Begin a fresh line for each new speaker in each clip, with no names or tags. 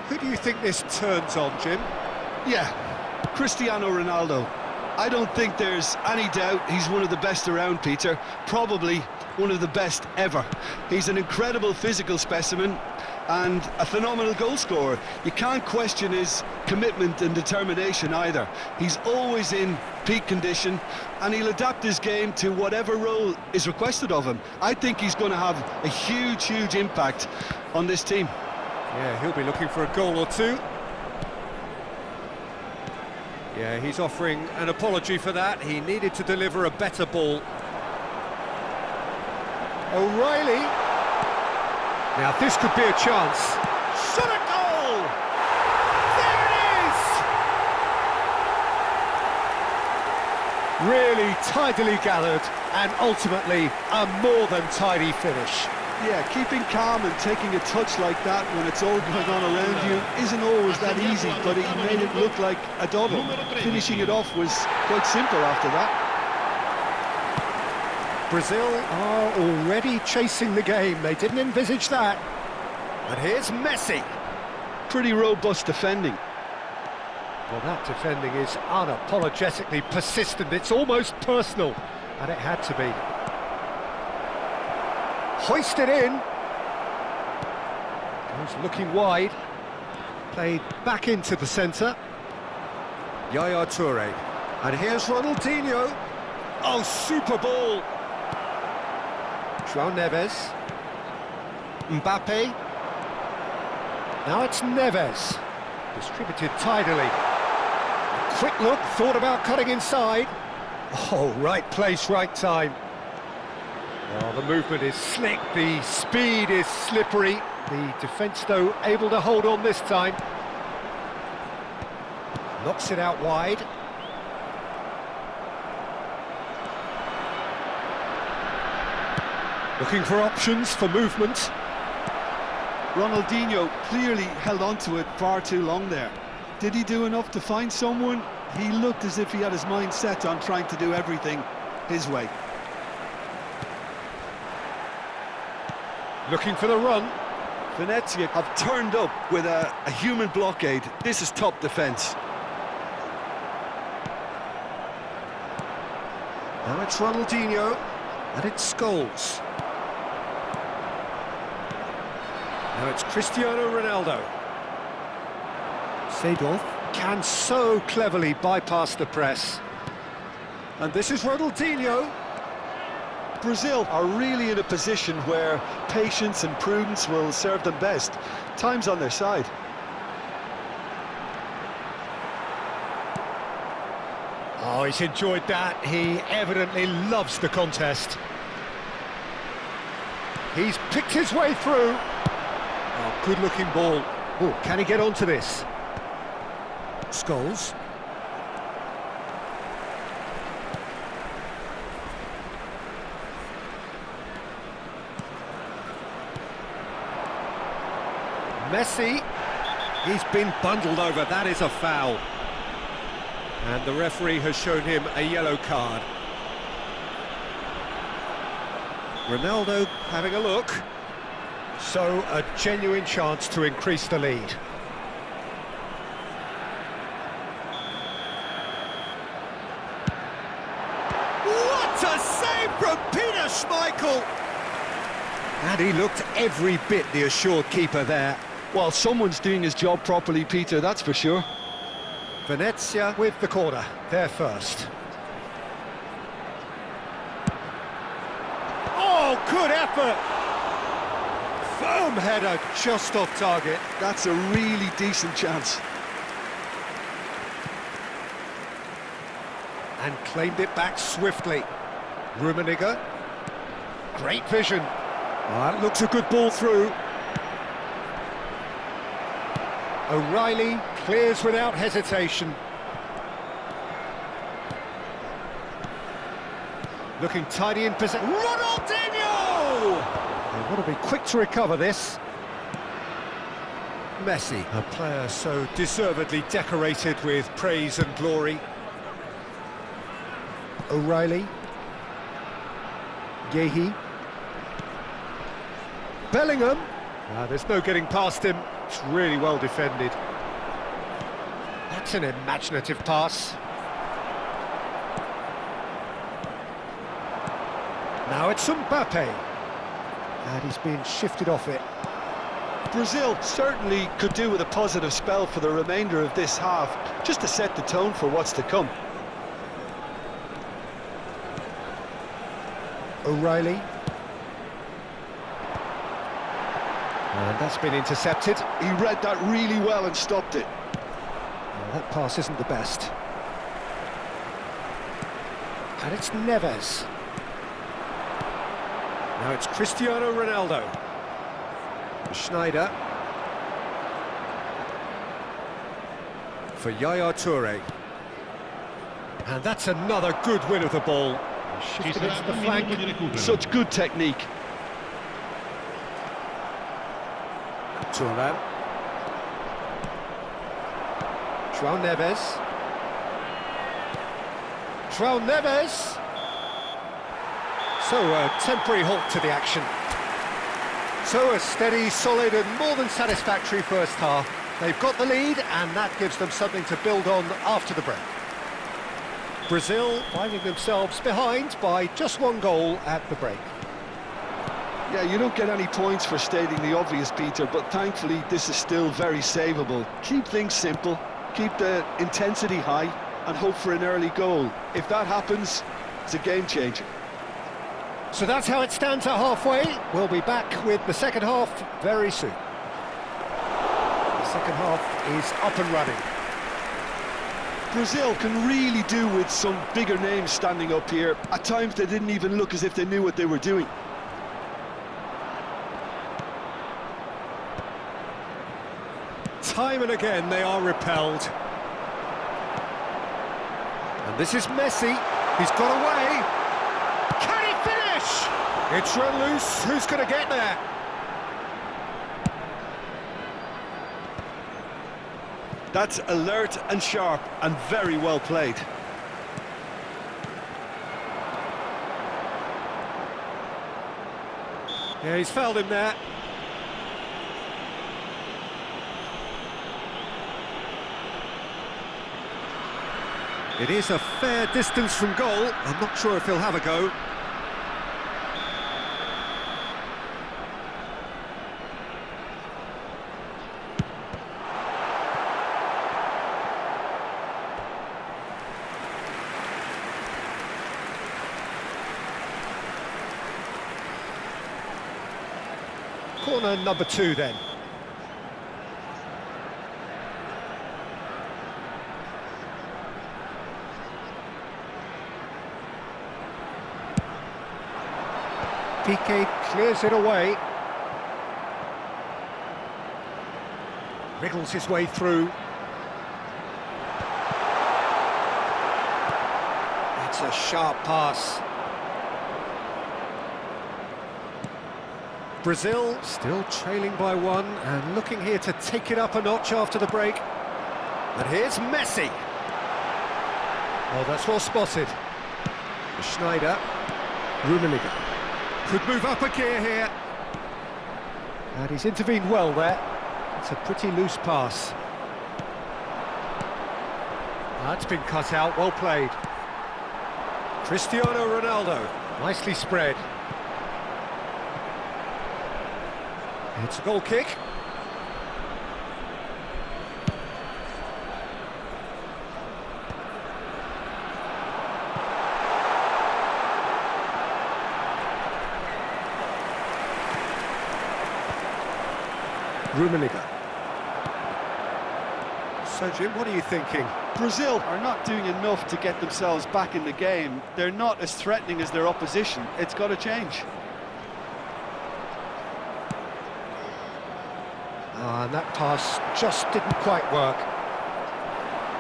Who do you think this turns on, Jim?
Yeah, Cristiano Ronaldo. I don't think there's any doubt he's one of the best around, Peter. Probably one of the best ever. He's an incredible physical specimen and a phenomenal goal scorer. You can't question his commitment and determination either. He's always in peak condition and he'll adapt his game to whatever role is requested of him. I think he's going to have a huge impact on this team.
Yeah, he'll be looking for a goal or two. Yeah, he's offering an apology for that. He needed to deliver a better ball. O'Reilly. Now this could be a chance. Shot a goal! There it is! Really tidily gathered and ultimately a more than tidy finish.
Yeah, keeping calm and taking a touch like that when it's all going on around you isn't always that easy, but he made it look like a double. Finishing it off was quite simple after that.
Brazil are already chasing the game. They didn't envisage that. And here's Messi.
Pretty robust defending.
Well, that defending is unapologetically persistent. It's almost personal, and it had to be. Hoisted in. Goes looking wide. Played back into the centre. Yaya Toure. And here's Ronaldinho. Oh, super ball. João Neves. Mbappe. Now it's Neves. Distributed tidily. A quick look, thought about cutting inside. Oh, right place, right time. Oh, the movement is slick, the speed is slippery. The defence, though, able to hold on this time. Knocks it out wide. Looking for options for movement.
Ronaldinho clearly held on to it far too long there. Did he do enough to find someone? He looked as if he had his mind set on trying to do everything his way.
Looking for the run.
Venezia have turned up with a human blockade. This is top defence.
Now it's Ronaldinho, and it's Scholes. Now it's Cristiano Ronaldo. Seedorf can so cleverly bypass the press. And this is Ronaldinho.
Brazil are really in a position where patience and prudence will serve them best. Time's on their side.
Oh, he's enjoyed that. He evidently loves the contest. He's picked his way through. Oh, good-looking ball. Oh, can he get onto this? Scholes. Messi, he's been bundled over, that is a foul. And the referee has shown him a yellow card. Ronaldo having a look. So, a genuine chance to increase the lead. What a save from Peter Schmeichel! And he looked every bit the assured keeper there.
Well, someone's doing his job properly, Peter, that's for sure.
Venezia with the corner, there first. Oh, good effort! Firm header, just off target.
That's a really decent chance.
And claimed it back swiftly. Rummenigge. Great vision. That looks a good ball through. O'Reilly clears without hesitation. Looking tidy in possession. Ronaldinho! They want to be quick to recover this. Messi, a player so deservedly decorated with praise and glory. O'Reilly. Yehi. Bellingham. There's no getting past him. It's really well defended. That's an imaginative pass. Now it's Mbappe. And he's being shifted off it.
Brazil certainly could do with a positive spell for the remainder of this half, just to set the tone for what's to come.
O'Reilly. And that's been intercepted.
He read that really well and stopped it.
Well, that pass isn't the best. And it's Neves. Now it's Cristiano Ronaldo. Schneider. For Yaya Toure. And that's another good win of the ball. Shifted into the flank.
Such good technique.
Thuram. João Neves. João Neves. So a temporary halt to the action. So a steady, solid and more than satisfactory first half. They've got the lead and that gives them something to build on after the break. Brazil finding themselves behind by just one goal at the break.
Yeah, you don't get any points for stating the obvious, Peter, but thankfully this is still very savable. Keep things simple, keep the intensity high and hope for an early goal. If that happens, it's a game changer.
So that's how it stands at halfway. We'll be back with the second half very soon. The second half is up and running.
Brazil can really do with some bigger names standing up here. At times they didn't even look as if they knew what they were doing.
Time and again they are repelled. And this is Messi. He's got away. Can he finish? It's run loose. Who's going to get there?
That's alert and sharp and very well played.
Yeah, he's fouled him there. It is a fair distance from goal. I'm not sure if he'll have a go. Corner number 2 then. Piqué clears it away. Wriggles his way through. That's a sharp pass. Brazil still trailing by 1 and looking here to take it up a notch after the break. And here's Messi. Oh, that's well spotted. Schneider. Rummenigge. Could move up a gear here. And he's intervened well there. It's a pretty loose pass. That's been cut out, well played. Cristiano Ronaldo, nicely spread. It's a goal kick. Rummenigge. So, Jim, what are you thinking?
Brazil are not doing enough to get themselves back in the game. They're not as threatening as their opposition. It's got to change.
And that pass just didn't quite work.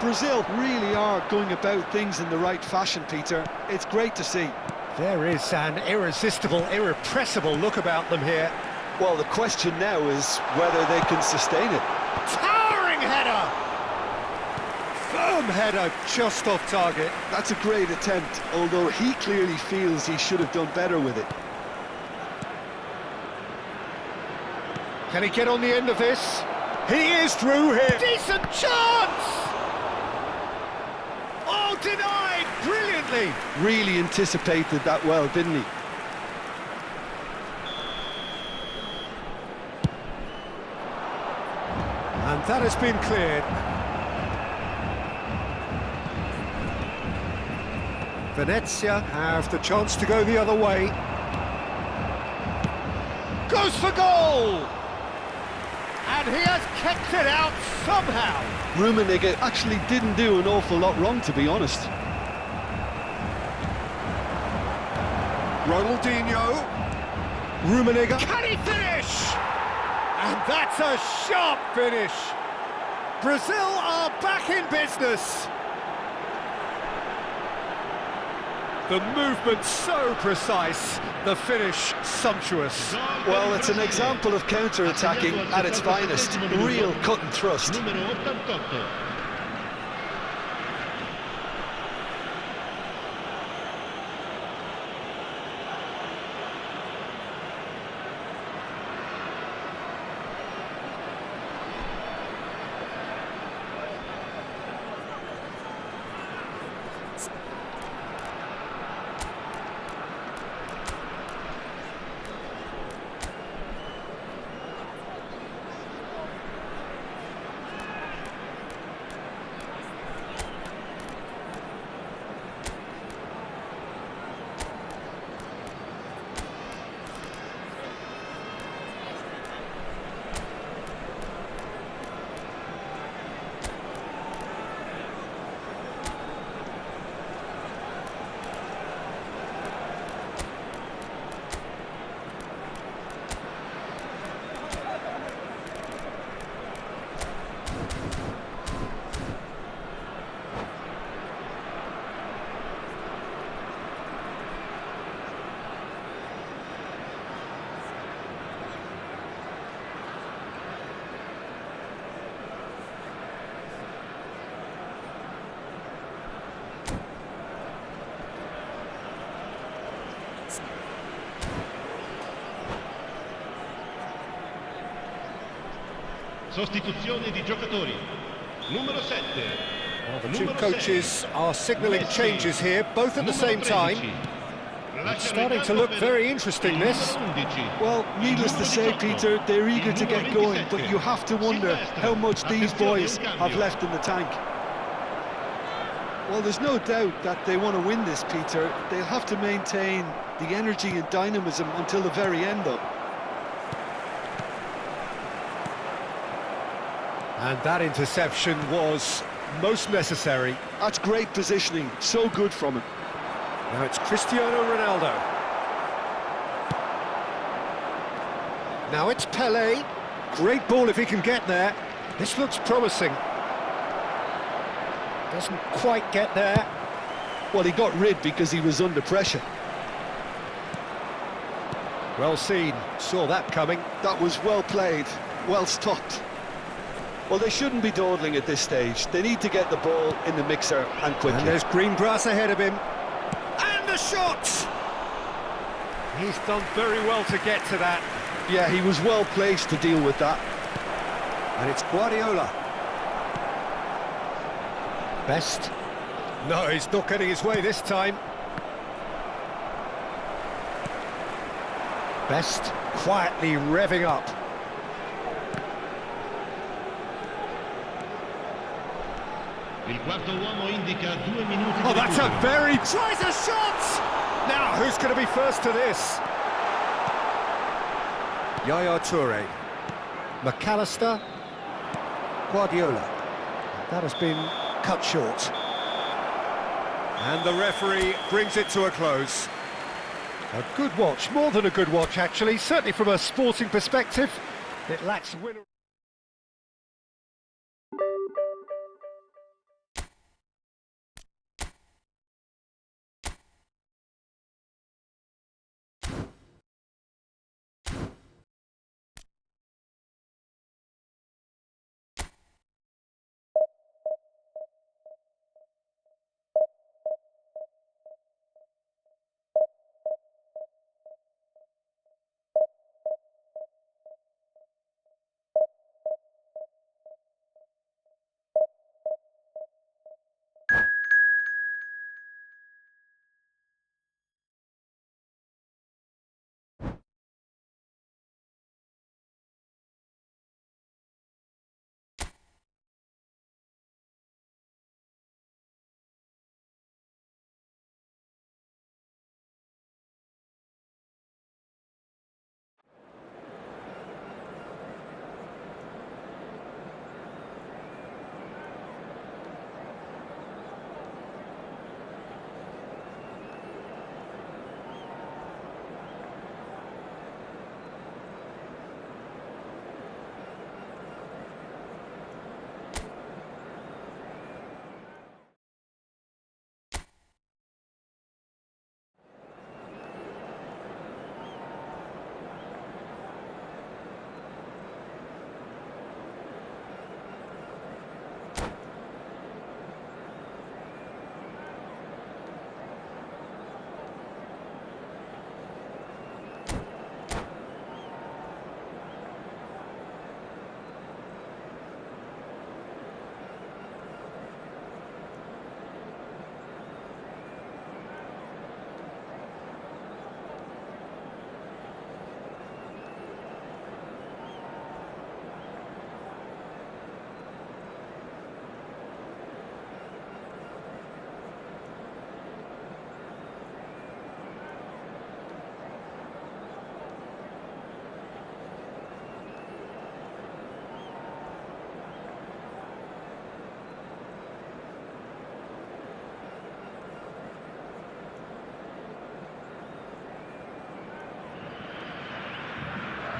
Brazil really are going about things in the right fashion, Peter. It's great to see.
There is an irresistible, irrepressible look about them here.
Well, the question now is whether they can sustain it.
Towering header! Firm header, just off target.
That's a great attempt, although he clearly feels he should have done better with it.
Can he get on the end of this? He is through here. Decent chance! Oh, denied brilliantly.
Really anticipated that well, didn't he?
And that has been cleared. Venezia have the chance to go the other way. Goes for goal! And he has kept it out somehow.
Rummenigge actually didn't do an awful lot wrong, to be honest.
Ronaldinho. Rummenigge. Can he finish? And that's a sharp finish. Brazil are back in business. The movement so precise, the finish sumptuous.
Well, it's an example of counter-attacking at its finest. Real cut and thrust.
Numero 88. Sostituzione di giocatori. Numero 7.
The two coaches are signalling changes here, both at the same time. It's starting to look very interesting, this.
Well, needless to say, Peter, they're eager to get going, but you have to wonder how much these boys have left in the tank. Well, there's no doubt that they want to win this, Peter. They'll have to maintain the energy and dynamism until the very end, though.
And that interception was most necessary.
That's great positioning, so good from him.
Now it's Cristiano Ronaldo. Now it's Pelé. Great ball if he can get there. This looks promising. Doesn't quite get there.
Well, he got rid because he was under pressure.
Well seen, saw that coming.
That was well played, well stopped. Well, they shouldn't be dawdling at this stage. They need to get the ball in the mixer and quickly.
And there's green grass ahead of him. And the shot! He's done very well to get to that.
Yeah, he was well placed to deal with that.
And it's Guardiola. Best. No, he's not getting his way this time. Best quietly revving up.
Il quarto uomo indica 2 minuti.
Oh, that's a very... Tries a shot! Now, who's going to be first to this? Yaya Toure. McAllister. Guardiola. That has been cut short. And the referee brings it to a close. A good watch, more than a good watch actually, certainly from a sporting perspective. It lacks winner.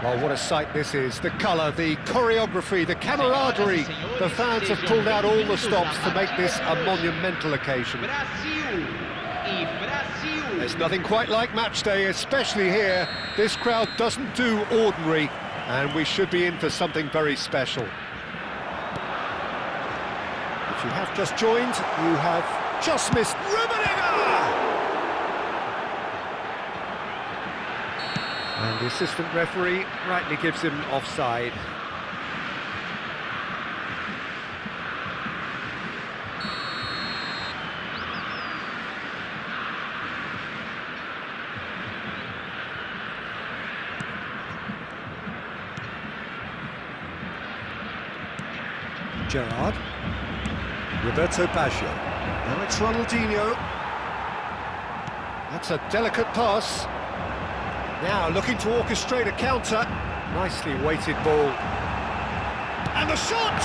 Well, what a sight this is. The colour, the choreography, the camaraderie. The fans have pulled out all the stops to make this a monumental occasion. There's nothing quite like match day, especially here. This crowd doesn't do ordinary, and we should be in for something very special. If you have just joined, you have just missed Rummenigge! And the assistant referee rightly gives him offside. Gerrard. Roberto Baggio. Now it's Ronaldinho. That's a delicate pass. Now looking to orchestrate a counter. Nicely weighted ball. And the shot!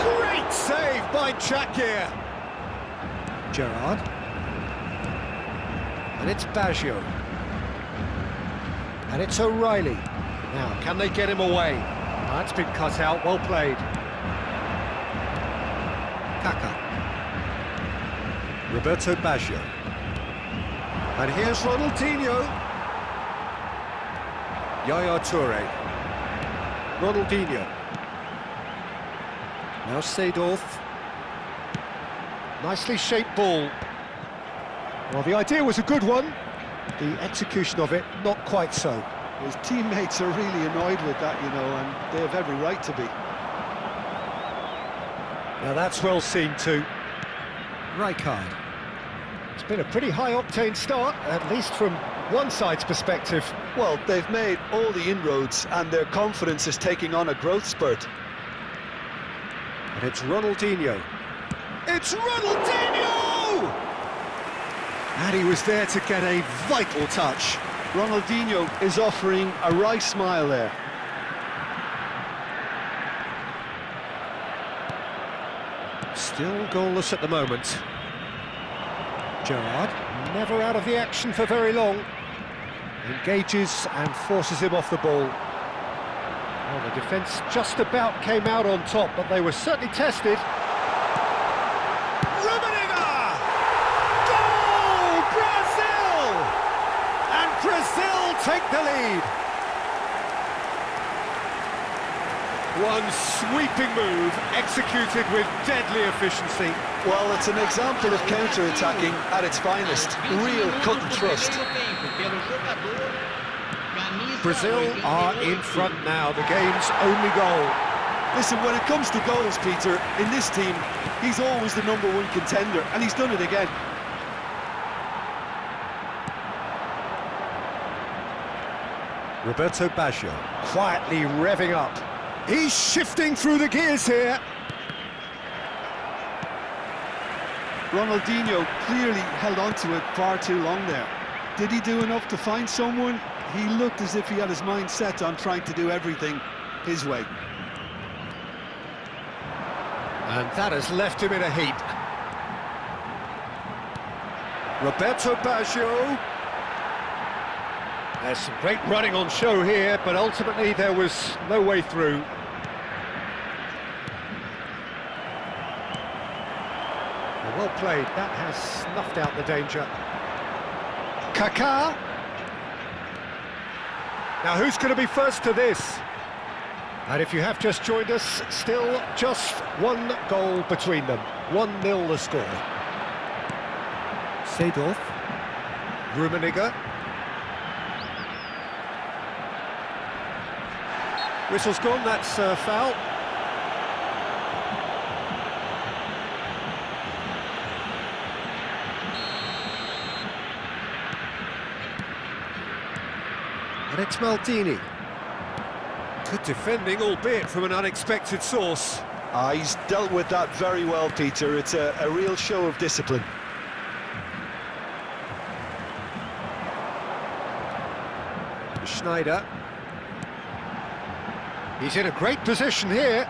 Great save by Çakır. Gerrard. And it's Baggio. And it's O'Reilly. Now, can they get him away? That's been cut out, well played. Kaka. Roberto Baggio. And here's Ronaldinho. Yaya Toure. Ronaldinho. Now Seedorf. Nicely shaped ball. Well, the idea was a good one. The execution of it, not quite so.
His teammates are really annoyed with that, you know, and they have every right to be.
Now that's well seen too. Rijkaard. It's been a pretty high-octane start, at least from one side's perspective.
Well, they've made all the inroads and their confidence is taking on a growth spurt.
And it's Ronaldinho. It's Ronaldinho! And he was there to get a vital touch.
Ronaldinho is offering a wry smile there.
Still goalless at the moment. Gerrard, never out of the action for very long. Engages and forces him off the ball. Well, the defence just about came out on top, but they were certainly tested. Rummenigge! Goal! Brazil! And Brazil take the lead. One sweeping move, executed with deadly efficiency.
Well, it's an example of counter-attacking at its finest. Real cut and thrust.
Brazil are in front now, the game's only goal.
Listen, when it comes to goals, Peter, in this team, he's always the #1 contender, and he's done it again.
Roberto Baggio, quietly revving up. He's shifting through the gears here.
Ronaldinho clearly held on to it far too long there. Did he do enough to find someone? He looked as if he had his mind set on trying to do everything his way.
And that has left him in a heap. Roberto Baggio. There's some great running on show here, but ultimately there was no way through. Well played, that has snuffed out the danger. Kaká. Now who's going to be first to this? And if you have just joined us, still just one goal between them. 1-0 the score. Seedorf. Rummenigge. Whistle's gone, that's a foul. And it's Maldini. Good defending, albeit from an unexpected source.
He's dealt with that very well, Peter. It's a real show of discipline.
Schneider. He's in a great position here.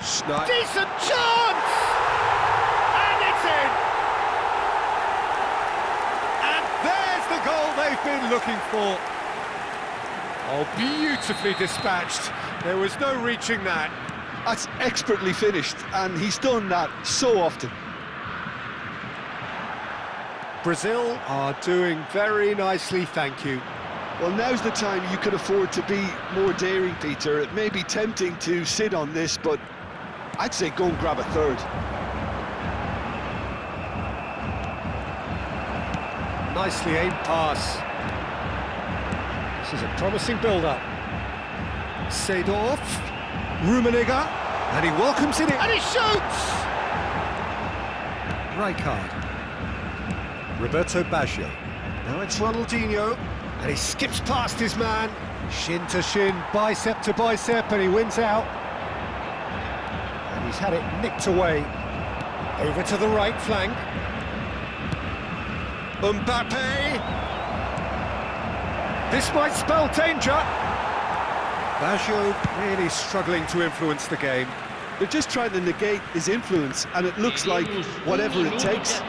Schneider. Decent chance! And it's in! And there's the goal they've been looking for. Oh, beautifully dispatched. There was no reaching that.
That's expertly finished, and he's done that so often.
Brazil are doing very nicely, thank you.
Well, now's the time you could afford to be more daring, Peter. It may be tempting to sit on this, but I'd say go and grab a third.
Nicely aimed pass. This is a promising build-up. Seedorf, Rummenigge, and he welcomes it in, and he shoots! Rijkaard. Roberto Baggio. Now it's Ronaldinho, and he skips past his man. Shin to shin, bicep to bicep, and he wins out. And he's had it nicked away. Over to the right flank. Mbappe! This might spell danger. Baggio really struggling to influence the game.
They're just trying to negate his influence, and it looks like whatever it takes.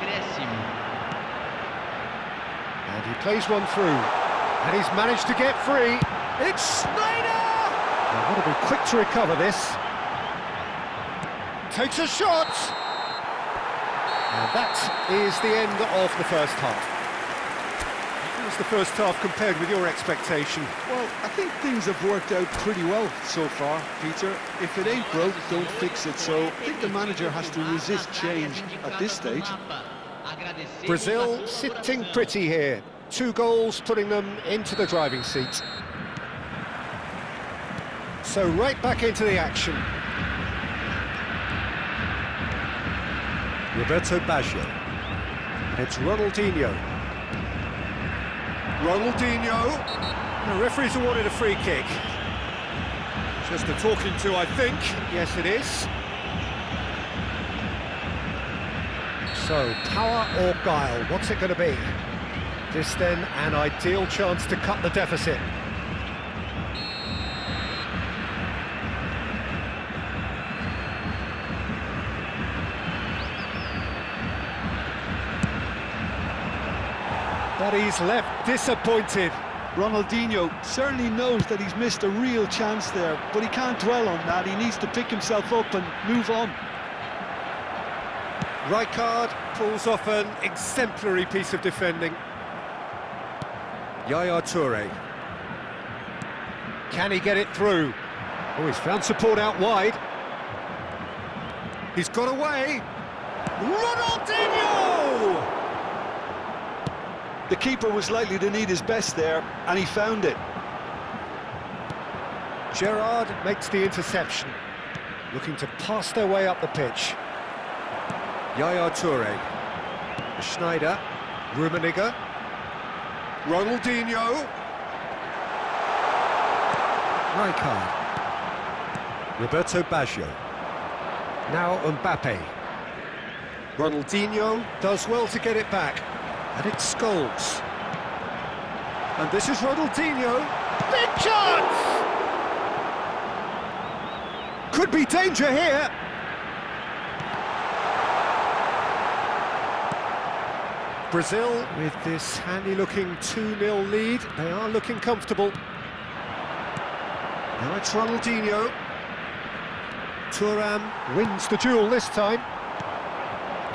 And he plays one through. And he's managed to get free. It's Sneijder! Now, got to be quick to recover this. Takes a shot! And that is the end of the first half. How was the first half compared with your expectation?
Well, I think things have worked out pretty well so far, Peter. If it ain't broke, don't fix it. So I think the manager has to resist change at this stage.
Brazil sitting pretty here. 2 goals putting them into the driving seat. So right back into the action. Roberto Baggio. And it's Ronaldinho. Ronaldinho. The referee's awarded a free kick. Just a talking to, I think. Yes, it is. So, power or guile, what's it going to be? This then, an ideal chance to cut the deficit. But he's left disappointed.
Ronaldinho certainly knows that he's missed a real chance there, but he can't dwell on that. He needs to pick himself up and move on.
Rijkaard pulls off an exemplary piece of defending. Yaya Toure. Can he get it through? Oh, he's found support out wide. He's got away. Ronaldinho!
The keeper was likely to need his best there, and he found it.
Gerrard makes the interception, looking to pass their way up the pitch. Yaya Toure. Sneijder. Rummenigge. Ronaldinho. Rijkaard. Roberto Baggio. Now Mbappe. Ronaldinho does well to get it back. And it's Scholes. And this is Ronaldinho. Big chance! Could be danger here. Brazil, with this handy-looking 2-0 lead, they are looking comfortable. Now it's Ronaldinho. Thuram wins the duel this time.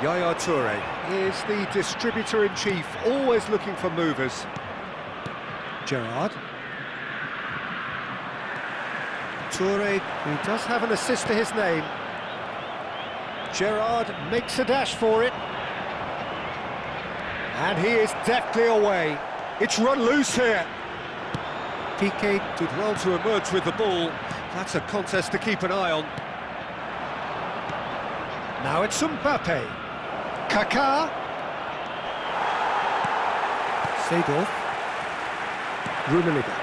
Yaya Toure is the distributor-in-chief, always looking for movers. Gerrard. Toure, who does have an assist to his name. Gerrard makes a dash for it. And he is deftly away. It's run loose here. Piqué did well to emerge with the ball. That's a contest to keep an eye on. Now it's Mbappe. Kaká. Seedorf. Rummenigge.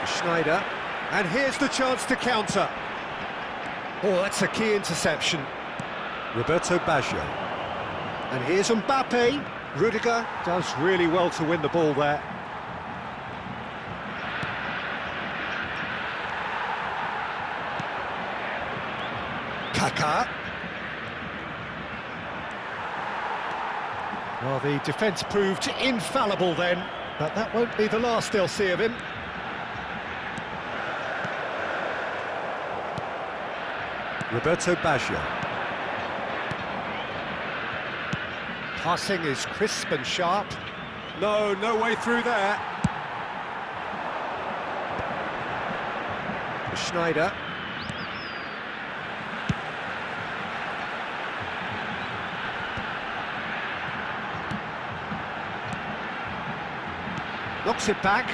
Sneijder. And here's the chance to counter. Oh, that's a key interception. Roberto Baggio. And here's Mbappe. Rudiger does really well to win the ball there. Kaká. Well, the defence proved infallible then. But that won't be the last they'll see of him. Roberto Baggio. Passing is crisp and sharp. No way through there. Schneider. Knocks it back.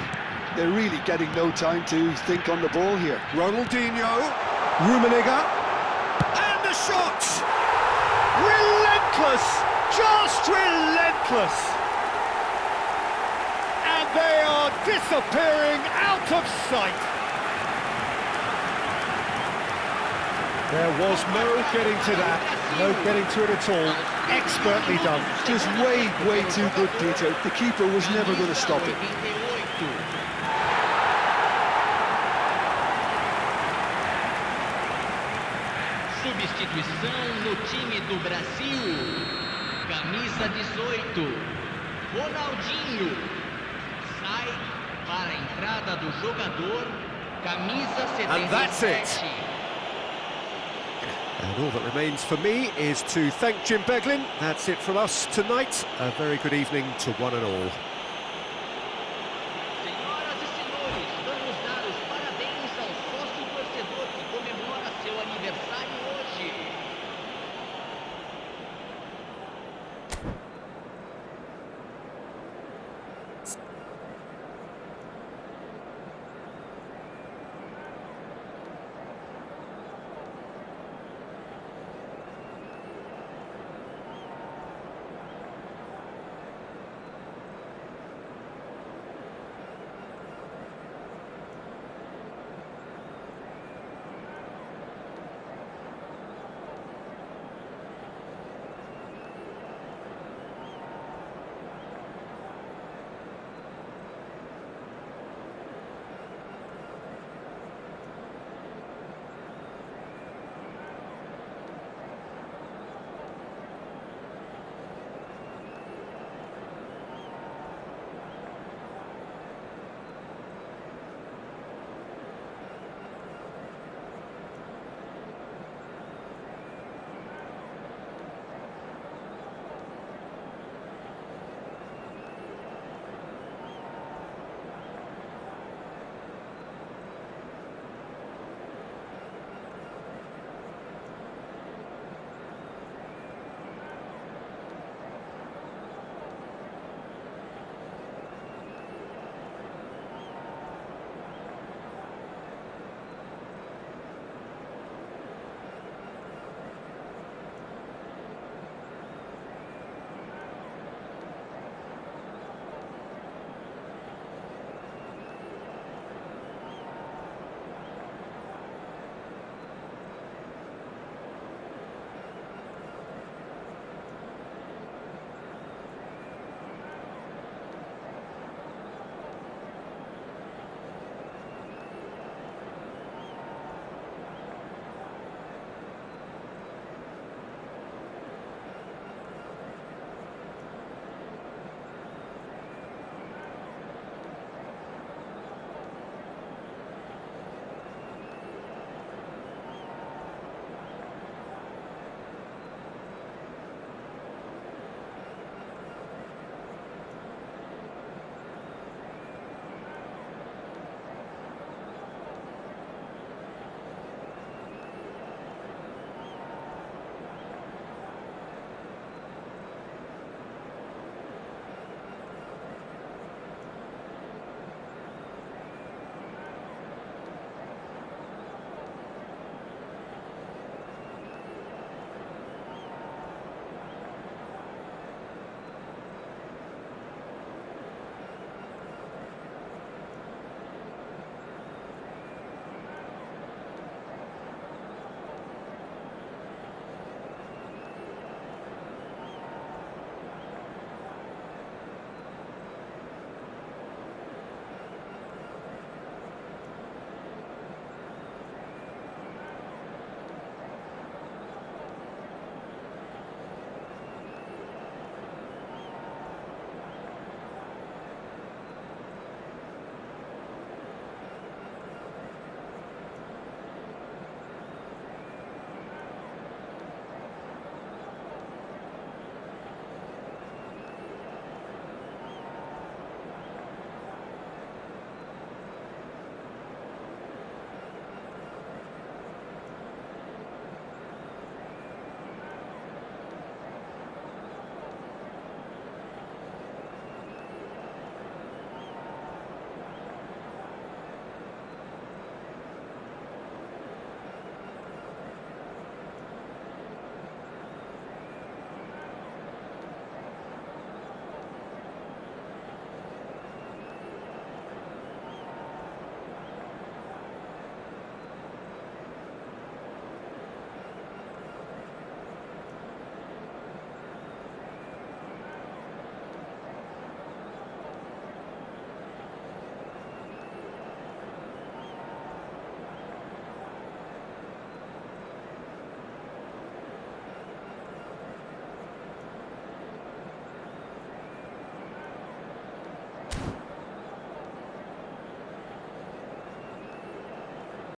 They're really getting no time to think on the ball here.
Ronaldinho. Rummenigge. And the shot! Relentless! Just relentless! And they are disappearing out of sight. There was no getting to that, no getting to it at all. Expertly done.
Just way too good, Peter. The keeper was never going to stop it.
Substituição no time do Brasil. Camisa 18, Ronaldinho. Sai para a entrada do jogador, camisa 77.
And that's it. And all that remains for me is to thank Jim Beglin. That's it from us tonight. A very good evening to one and all.